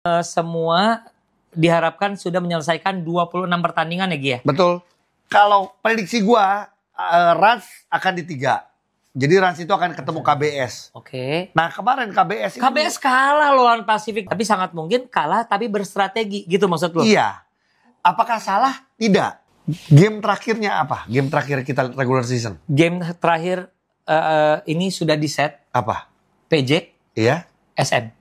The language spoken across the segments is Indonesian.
Semua diharapkan sudah menyelesaikan 26 pertandingan ya Gi ya? Betul. Kalau prediksi gua, Rans akan di 3. Jadi Rans itu akan ketemu KBS. Oke. Nah kemarin KBS kalah lawan Pasifik. Tapi sangat mungkin kalah tapi berstrategi gitu maksud lo? Iya. Apakah salah? Tidak. Game terakhirnya apa? Game terakhir kita regular season. Game terakhir ini sudah di set. Apa? PJ. Iya. SM.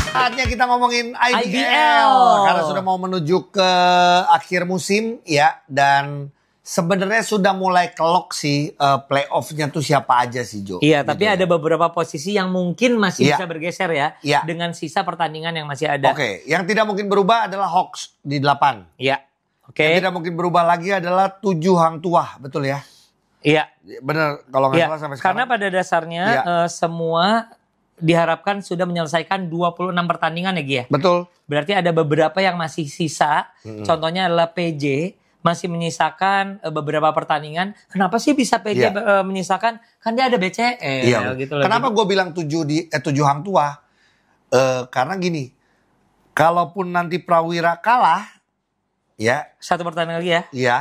Saatnya kita ngomongin IBL. Karena sudah mau menuju ke akhir musim ya. Dan sebenarnya sudah mulai kelok sih playoff-nya tuh siapa aja sih Jo. Iya, tapi gitu ada beberapa posisi yang mungkin masih Iya. bisa bergeser ya. Iya. Dengan sisa pertandingan yang masih ada. Oke, yang tidak mungkin berubah adalah Hawks di 8. Iya. Oke. Yang tidak mungkin berubah lagi adalah 7 Hang Tuah, betul ya? Iya. Bener, kalau nggak Iya. salah sampai sekarang. Karena pada dasarnya Iya. semua diharapkan sudah menyelesaikan 26 pertandingan ya Gi ya. Betul. Berarti ada beberapa yang masih sisa. Contohnya adalah PJ masih menyisakan beberapa pertandingan. Kenapa sih bisa PJ Iya. menyisakan? Kan dia ada BCL Iya. gitu loh. Kenapa gue bilang 7 Hang Tuah? Karena gini, kalaupun nanti Prawira kalah, ya, Satu pertandingan lagi ya. ya,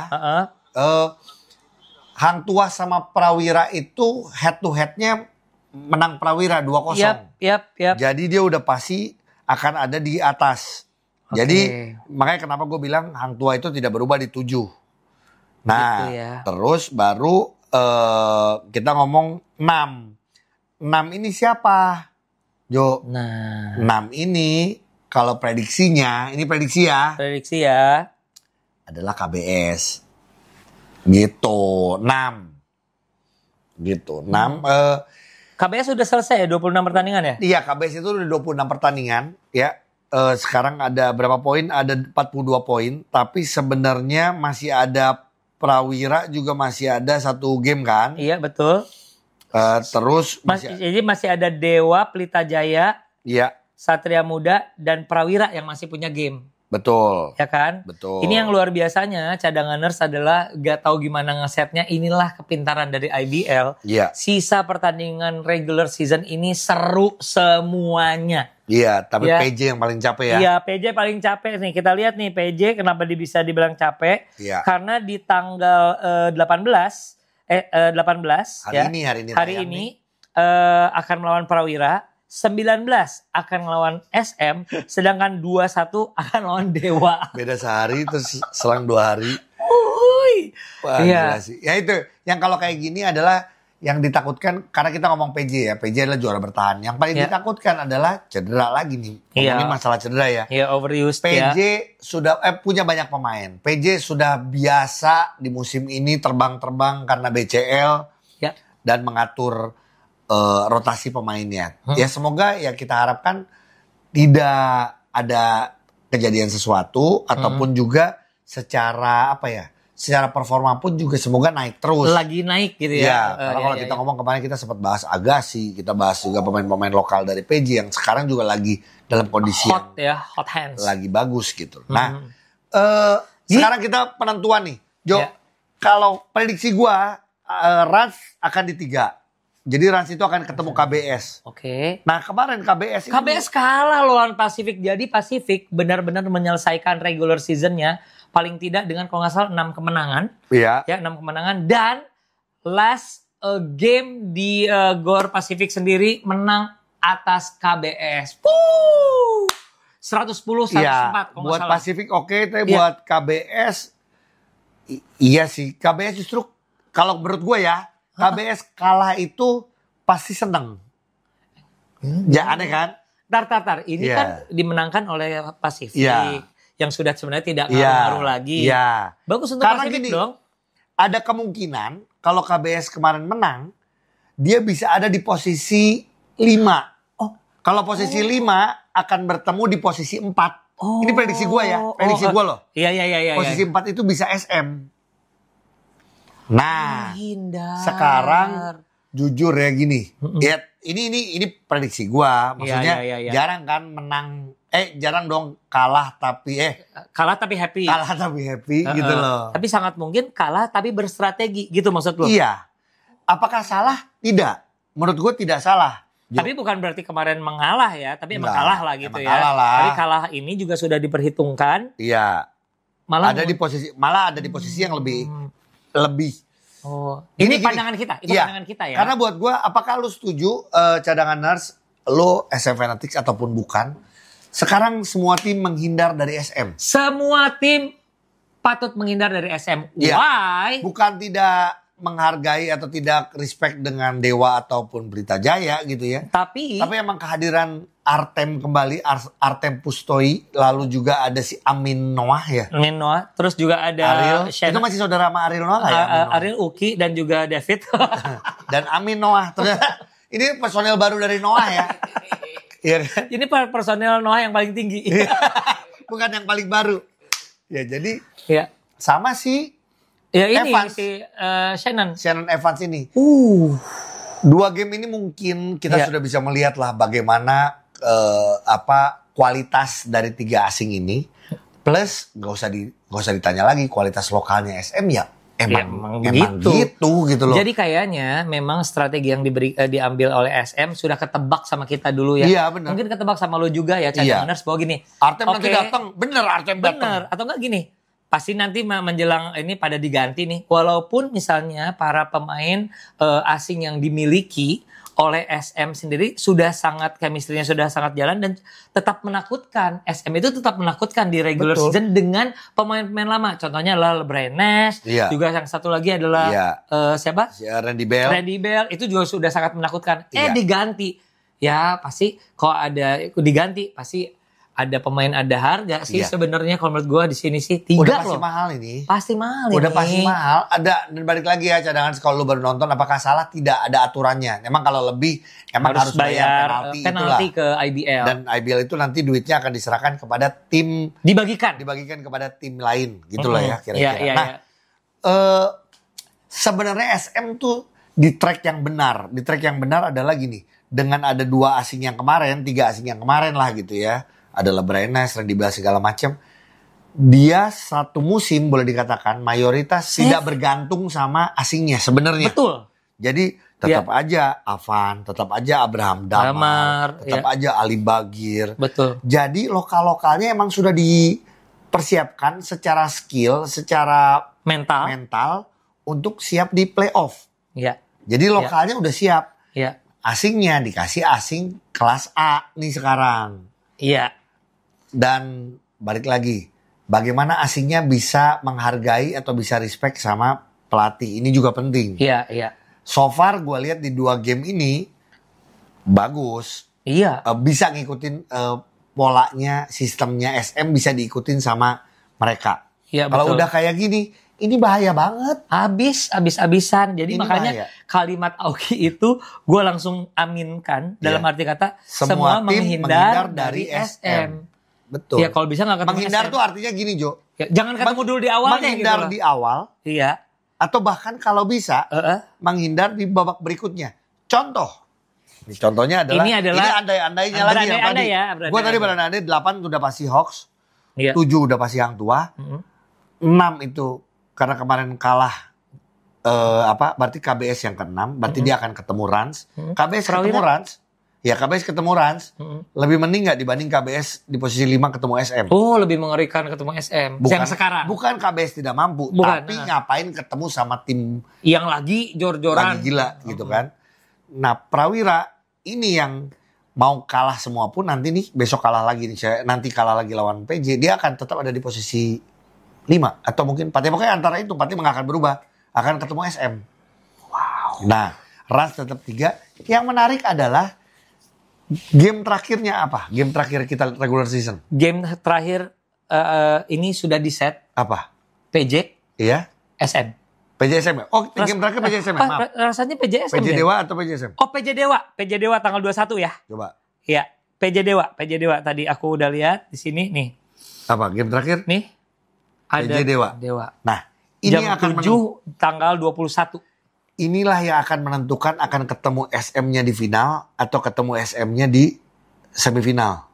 Hang Tuah sama Prawira itu head to headnya menang Prawira 2-0. Yap. Jadi dia udah pasti akan ada di atas. Oke. Jadi makanya kenapa gue bilang Hang Tuah itu tidak berubah di 7. Nah, Gitu ya. terus baru kita ngomong 6. 6 ini siapa? Jo, Nah, 6 ini kalau prediksinya, ini prediksi ya, prediksi ya. adalah KBS. Gitu, 6. Gitu, 6. KBS sudah selesai ya 26 pertandingan ya? Iya, KBS itu udah 26 pertandingan ya. Sekarang ada berapa poin? Ada 42 poin. Tapi sebenarnya masih ada Prawira juga masih ada 1 game kan. Iya, betul. Terus Jadi masih ada Dewa, Pelita Jaya, iya, Satria Muda, dan Prawira yang masih punya game. betul. Ya kan? Betul. Ini yang luar biasanya cadanganers adalah gak tahu gimana ngesetnya. Inilah kepintaran dari IBL. Iya. Sisa pertandingan regular season ini seru semuanya. Iya, tapi Ya. PJ yang paling capek ya. Iya, PJ paling capek nih. Kita lihat nih PJ kenapa dia bisa dibilang capek. Iya. Karena di tanggal 18 Hari ya. ini Hari tayang ini nih. akan melawan Prawira. 19 akan melawan SM, sedangkan 21 akan lawan Dewa. Beda sehari terus selang 2 hari. Uhuy. Wah, Iya. gila sih. Ya itu, yang kalau kayak gini adalah yang ditakutkan, karena kita ngomong PJ ya, PJ adalah juara bertahan. Yang paling Iya. ditakutkan adalah cedera lagi nih. Ngomongin Iya. masalah cedera ya. Ya overused PJ ya. sudah punya banyak pemain. PJ sudah biasa di musim ini terbang-terbang karena BCL Ya. dan mengatur rotasi pemainnya. Ya semoga ya kita harapkan tidak ada kejadian sesuatu ataupun juga secara apa ya? Secara performa pun juga semoga naik terus. Lagi naik gitu ya. Ya, karena kalau kita ya. ngomong kemarin kita sempat bahas Agassi, kita bahas juga pemain-pemain lokal dari PJ yang sekarang juga lagi dalam kondisi Hot yang ya, hot hands. lagi bagus gitu. Nah, sekarang kita penentuan nih, Jo. Ya. Kalau prediksi gua, Rans akan di 3. Jadi Rans itu akan ketemu KBS. Oke. Nah kemarin KBS kalah lawan Pasifik. Jadi Pasifik benar-benar menyelesaikan regular seasonnya paling tidak dengan kalau nggak salah 6 kemenangan. Iya. Ya, 6 kemenangan. Dan last game di Gor Pasifik sendiri menang atas KBS. 110-104 Iya. kalau nggak Buat salah. Pasifik oke, tapi Iya. buat KBS iya sih. KBS justru kalau menurut gue ya, KBS kalah itu pasti seneng. Ya aneh kan? Tar. Ini Iya. kan dimenangkan oleh Pasifik. Iya. Yang sudah sebenarnya tidak Iya. ngaruh-ngaruh lagi. Iya. Bagus untuk Karena Pasifik gini, dong. ada kemungkinan kalau KBS kemarin menang, dia bisa ada di posisi 5. Kalau posisi 5 akan bertemu di posisi 4. Ini prediksi gue ya, prediksi gue loh. Iya. Posisi 4 itu bisa SM. Nah, Hindar. sekarang jujur ya gini. Ya, ini prediksi gue. Maksudnya Iya. jarang kan menang, jarang dong kalah tapi kalah tapi happy. kalah tapi happy gitu loh. Tapi sangat mungkin kalah tapi berstrategi gitu maksud lo. Iya. Apakah salah? Tidak. Menurut gue tidak salah. Tapi bukan berarti kemarin mengalah ya, tapi emang Enggak, kalah lah gitu emang ya. kalah lah. Tapi kalah ini juga sudah diperhitungkan. Iya. Malah Ada di posisi yang lebih. Oh, Gini, ini pandangan kita, itu Iya. pandangan kita ya. Karena buat gue, apakah lu setuju cadangan nurse, lo SM Fanatics ataupun bukan, sekarang semua tim menghindar dari SM. Semua tim patut menghindar dari SM. Iya. Why? Bukan tidak menghargai atau tidak respect dengan Dewa ataupun Pelita Jaya gitu ya. Tapi emang kehadiran Artem kembali, Artem Pustoi, lalu juga ada si Amin Noah ya. Noah, terus juga ada Ariel, itu masih saudara sama Ariel Noah nggak ya? Amin Noah? Ariel Uki dan juga David. Dan Amin Noah. Ternyata ini personel baru dari Noah ya. Iya kan? Ini personel Noah yang paling tinggi. Bukan yang paling baru. Ya jadi Ya. sama sih Ya ini Evans. si Shannon. Evans ini. 2 game ini mungkin kita Iya. sudah bisa melihat lah bagaimana kualitas dari 3 asing ini. Plus nggak usah ditanya lagi kualitas lokalnya SM ya emang gitu loh. Jadi kayaknya memang strategi yang diambil oleh SM sudah ketebak sama kita dulu ya. Iya, benar. Mungkin ketebak sama lo juga ya, cadanganers bahwa gini. Artem nanti oke, datang, bener Artem datang. Bener, atau enggak gini. Pasti nanti menjelang ini pada diganti nih. Walaupun misalnya para pemain asing yang dimiliki oleh SM sendiri sudah sangat chemistry-nya sudah sangat jalan dan tetap menakutkan. SM itu tetap menakutkan di regular Betul. season dengan pemain-pemain lama. Contohnya adalah LeBron Nash, Iya. juga yang satu lagi adalah Iya. Siapa? Si Randy Bell. Randy Bell itu juga sudah sangat menakutkan. Iya. Diganti. Ya pasti kalau ada diganti pasti ada pemain ada harga sih Iya. sebenarnya kalau menurut gue di sini sih 3 Udah pasti loh. mahal ini. Pasti mahal Udah ini. pasti mahal. Ada dan balik lagi ya cadangan kalau lu baru nonton apakah salah tidak ada aturannya. Emang kalau lebih emang harus bayar penalti itulah. ke IBL. Dan IBL itu nanti duitnya akan diserahkan kepada tim dibagikan kepada tim lain gitulah ya kira-kira. Iya, Nah, sebenarnya SM tuh di track yang benar. Di track yang benar adalah gini. Dengan ada 2 asing yang kemarin, 3 asing yang kemarin lah gitu ya. Ada LeBron Nash, Randy Bell segala macam. Dia satu musim boleh dikatakan mayoritas tidak bergantung sama asingnya sebenarnya. Betul. Jadi tetap aja Avan, tetap aja Abraham Damar, tetap aja Ali Bagir. Betul. Jadi lokal-lokalnya emang sudah dipersiapkan secara skill, secara mental untuk siap di playoff. Iya. Jadi lokalnya udah siap. Iya. Asingnya dikasih asing kelas A nih sekarang. Iya. Dan balik lagi, bagaimana asingnya bisa menghargai atau bisa respect sama pelatih. Ini juga penting. Iya, iya. So far gue lihat di 2 game ini bagus. Iya. Bisa ngikutin polanya, sistemnya SM bisa diikutin sama mereka. Iya, Kalau betul. udah kayak gini, ini bahaya banget. Habis-habisan. Jadi Ini makanya bahaya. kalimat Auki itu gue langsung aminkan dalam arti kata Semua semua tim menghindar dari SM. Betul. Ya kalau bisa nggak ketemu Menghindar SM. tuh artinya gini Jo. Ya, jangan ketemu dulu di awalnya Menghindar gitu loh. di awal Iya. atau bahkan kalau bisa menghindar di babak berikutnya. Contoh. Ini contohnya adalah Ini andai-andainya lagi yang tadi. ya, Gue tadi berandai 8 udah pasti Hawks. Iya. 7 udah pasti Hang Tua. 6 itu karena kemarin kalah berarti KBS yang ke-6, berarti dia akan ketemu Rans. KBS ketemu Rans. Ya KBS ketemu Rans. Lebih mending nggak dibanding KBS di posisi 5 ketemu SM. Oh, lebih mengerikan ketemu SM. Yang sekarang. Bukan KBS tidak mampu, Bukan, tapi ngapain ketemu sama tim Yang lagi jor-joran. lagi gila gitu kan. Nah, Prawira ini yang mau kalah semua pun nanti nih besok kalah lagi nih, nanti kalah lagi lawan PJ, dia akan tetap ada di posisi 5 atau mungkin 4. Pokoknya antara itu 4 nggak akan berubah, akan ketemu SM. Wow. Nah, Rans tetap 3. Yang menarik adalah game terakhirnya apa? Game terakhir kita regular season. Game terakhir ini sudah di set Apa? PJ Iya? SM. PJ SM. Oh, game terakhir PJ SM. Maaf. Rasanya PJ SM. PJ ya? Dewa atau PJ SM? Oh, PJ Dewa. PJ Dewa tanggal 21 ya. Coba. Iya, PJ Dewa. PJ Dewa tadi aku udah lihat di sini nih. Apa? Game terakhir? Nih. Ada PJ Dewa. Nah, ini jam akan 7 tanggal 21. inilah yang akan menentukan akan ketemu SM-nya di final atau ketemu SM-nya di semifinal.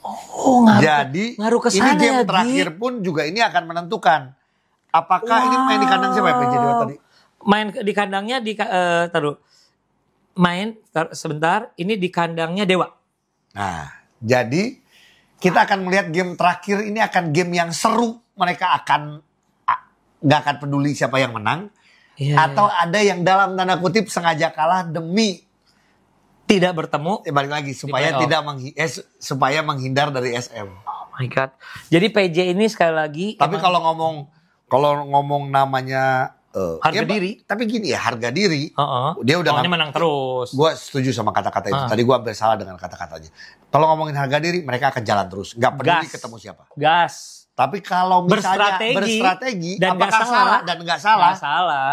Oh, ngaruh ke ini sana game ya, terakhir pun juga ini akan menentukan. Apakah ini main di kandang siapa ya PJ Dewa tadi? Main di kandangnya taruh. main sebentar. Ini di kandangnya Dewa. Nah, jadi kita akan melihat game terakhir ini akan game yang seru. Mereka nggak akan peduli siapa yang menang. Atau ada yang dalam tanda kutip sengaja kalah demi tidak bertemu. Balik lagi supaya supaya menghindar dari SM. Oh my God. Jadi PJ ini sekali lagi. Tapi kalau ngomong namanya harga diri. Tapi gini ya, harga diri. Dia udah menang terus. Gue setuju sama kata-kata itu. Tadi gue hampir salah dengan kata-katanya. Kalau ngomongin harga diri, mereka akan jalan terus. Nggak peduli ketemu siapa. Gas. Tapi kalau misalnya berstrategi dan apakah salah dan nggak salah? Nggak salah.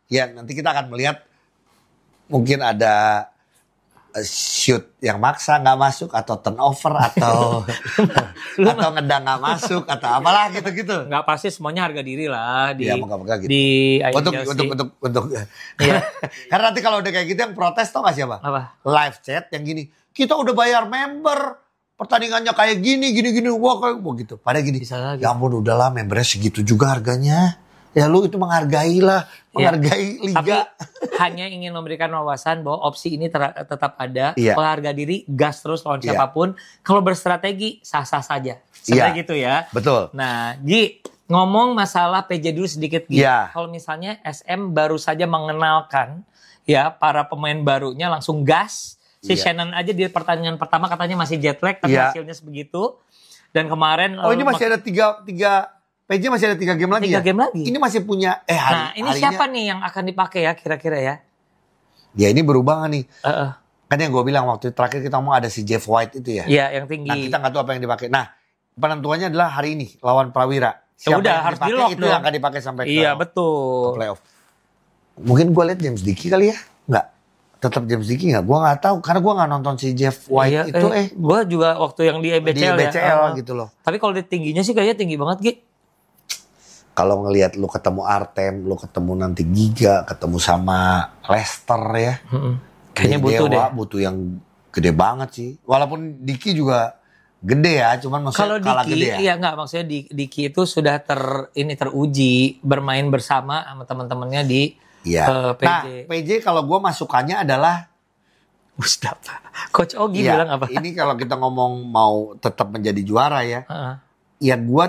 Ya nanti kita akan melihat mungkin ada shoot yang maksa nggak masuk atau turnover atau atau ngedang nggak masuk atau apalah gitu-gitu. Nggak pasti semuanya harga diri lah di moga-moga gitu. Di untuk ya. Karena nanti kalau udah kayak gitu yang protes tau gak siapa? Apa? Live chat yang gini. Kita udah bayar member, pertandingannya kayak gini wah kayak gitu. Pada gini. Ya ampun udahlah membernya segitu juga harganya. Ya lu itu menghargai liga. Tapi hanya ingin memberikan wawasan bahwa opsi ini tetap ada. Kalau harga diri gas terus lawan siapapun. Kalau berstrategi sah-sah saja. Sebenarnya gitu ya. Betul. Nah, Gi, ngomong masalah PJ dulu sedikit Gi. Kalau misalnya SM baru saja mengenalkan ya para pemain barunya langsung gas. Si Shannon aja di pertandingan pertama katanya masih jet lag tapi hasilnya sebegitu. Dan kemarin ini masih ada tiga PJ masih ada 3 game lagi 3 game lagi. Ini masih punya Nah ini siapa nih yang akan dipakai ya kira-kira ya? Ya ini berubah gak nih? Kan yang gue bilang waktu terakhir kita ngomong ada si Jeff White itu ya. Iya yang tinggi. Nah kita gak tahu apa yang dipakai. Nah penentuannya adalah hari ini lawan Prawira. Siapa udah harus di-lock itu yang akan dipakai sampai ke playoff. Mungkin gue lihat James Dickey kali ya? Enggak. Tetap James Dickey gak? Gue gak tahu karena gue gak nonton si Jeff White itu gue juga waktu yang di BCL gitu loh. Tapi kalau di tingginya sih kayaknya tinggi banget Gi. Kalau ngelihat lu ketemu Artem, lu ketemu nanti Giga, ketemu sama Lester ya. Kayaknya butuh yang gede banget sih. Walaupun Diki juga gede ya, cuman maksudnya kalah gede ya. Iya enggak, maksudnya Diki itu sudah teruji bermain bersama sama teman-temannya di PJ. Nah, PJ kalau gue masukannya adalah Mustafa. Coach Ogi bilang apa? Ini kalau kita ngomong mau tetap menjadi juara ya. Ya gue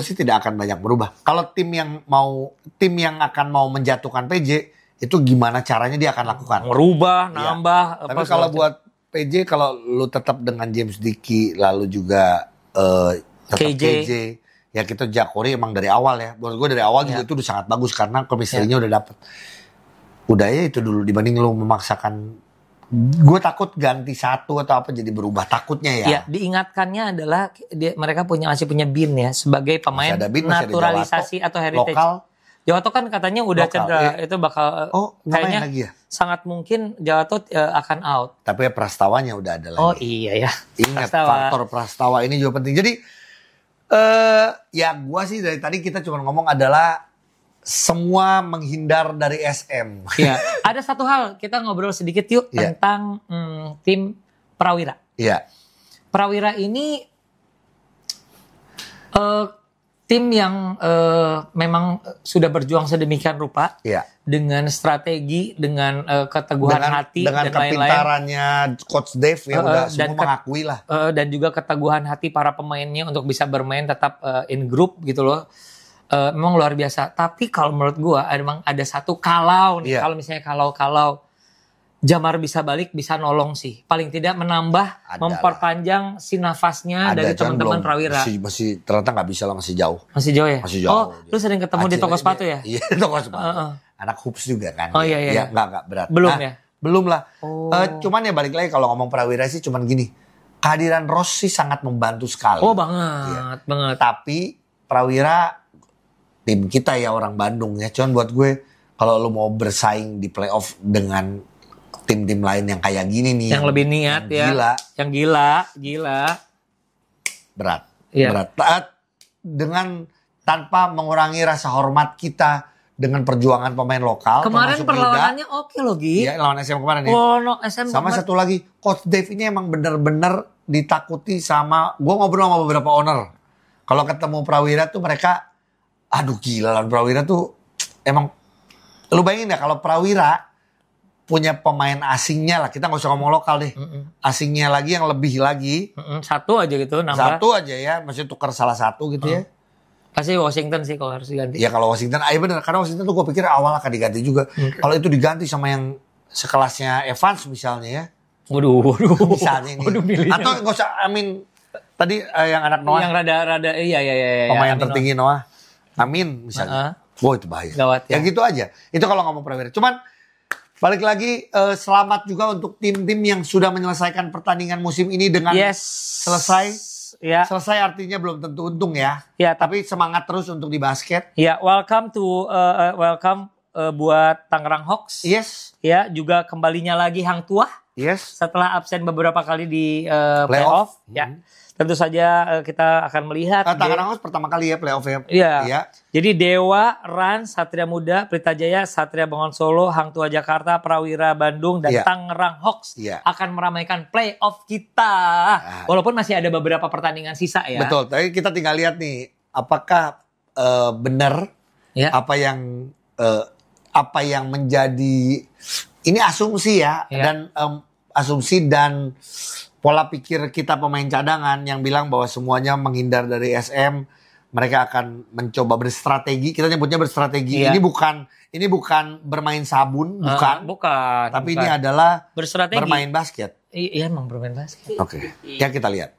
sih tidak akan banyak berubah. Kalau tim yang akan mau menjatuhkan PJ itu gimana caranya dia akan lakukan? Merubah, nambah. Tapi kalau buat PJ kalau lu tetap dengan James Dickey lalu juga tetap KJ ya kita Jakori emang dari awal ya. Menurut gue dari awal juga itu udah sangat bagus karena chemistry-nya udah dapet. Udah ya itu dulu dibanding lu memaksakan. Gue takut ganti satu atau apa jadi berubah takutnya ya. Ya diingatkannya adalah mereka masih punya Bin ya sebagai pemain naturalisasi atau heritage. Lokal. Jawato kan katanya udah cedera itu bakal kayaknya lagi ya? Sangat mungkin Jawato akan out. Tapi Prastawanya udah ada lagi. Oh iya ya. Ingat faktor Prastawa ini juga penting. Jadi ya gue sih dari tadi kita cuma ngomong adalah semua menghindar dari SM. Iya. Ada satu hal kita ngobrol sedikit yuk tentang tim Prawira. Iya. Prawira ini tim yang memang sudah berjuang sedemikian rupa dengan strategi, dengan keteguhan hati dengan dan lain-lain. Dengan kepintarannya Coach Dave ya udah semua mengakui lah. Dan juga keteguhan hati para pemainnya untuk bisa bermain tetap in group gitu loh. Memang luar biasa. Tapi kalau menurut gue emang ada satu kalau nih, kalau misalnya kalau Jamar bisa balik, bisa nolong sih. Paling tidak menambah, memperpanjang si nafasnya dari teman-teman Prawira. Masih ternyata nggak bisa lah, masih jauh. Masih jauh ya? Masih jauh. Oh, lu sering ketemu di toko sepatu ya? Iya, di toko sepatu. Anak hoops juga kan. Oh iya. Ya, nggak berat. Belum ya? Belum lah. Cuman ya balik lagi kalau ngomong Prawira sih cuman gini. Kehadiran Ross sih sangat membantu sekali. Oh banget. Tapi Prawira tim kita ya orang Bandung ya. Cuman buat gue kalau lu mau bersaing di playoff dengan tim-tim lain yang kayak gini nih. Yang lebih niat ya. Gila. Yang gila. Berat. Dengan tanpa mengurangi rasa hormat kita dengan perjuangan pemain lokal. Kemarin perlawanannya oke loh Gi. Iya lawan SM kemarin ya. SM sama satu lagi. Coach Dave ini emang bener-bener ditakuti sama. Gue ngobrol sama beberapa owner. Kalau ketemu Prawira tuh mereka. Aduh gila lawan Prawira tuh emang lu bayangin ya kalau Prawira punya pemain asingnya lah. Kita nggak usah ngomong lokal deh. Asingnya lagi yang lebih lagi. Satu aja gitu nambah. Satu aja ya, maksudnya tukar salah satu gitu ya. Pasti Washington sih kalau harus diganti. Ya kalau Washington, bener. Karena Washington tuh gue pikir awal akan diganti juga. Kalau itu diganti sama yang sekelasnya Evans misalnya ya. Waduh. Misalnya ini. Milihnya. Atau nggak usah, tadi yang anak Noah. Yang rada, iya. Pemain tertinggi Noah. Amin misalnya. Wow itu bahaya. Gawat, ya gitu aja. Itu kalau ngomong Prawira. Cuman balik lagi, selamat juga untuk tim-tim yang sudah menyelesaikan pertandingan musim ini dengan selesai. Ya. Selesai artinya belum tentu untung ya. Ya, tapi semangat terus untuk di basket. Ya, welcome buat Tangerang Hawks. Yes. Ya, juga kembalinya lagi Hang Tuah. Yes. Setelah absen beberapa kali di playoff. Ya. Tentu saja kita akan melihat. Tangerang Hawks pertama kali ya playoff ya. Iya. Ya. Jadi Dewa, Rans, Satria Muda, Pelita Jaya, Satria Bengon Solo, Hang Tuah Jakarta, Prawira Bandung, dan Tangerang Hawks akan meramaikan playoff kita. Walaupun masih ada beberapa pertandingan sisa ya. Betul. Tapi kita tinggal lihat nih, apakah benar apa yang menjadi ini asumsi ya. Dan asumsi dan pola pikir kita pemain cadangan yang bilang bahwa semuanya menghindar dari SM, mereka akan mencoba berstrategi. Kita nyebutnya berstrategi. Ini bukan bermain sabun, bukan. Tapi ini adalah bermain basket. Iya, emang bermain basket. Oke. Ya kita lihat.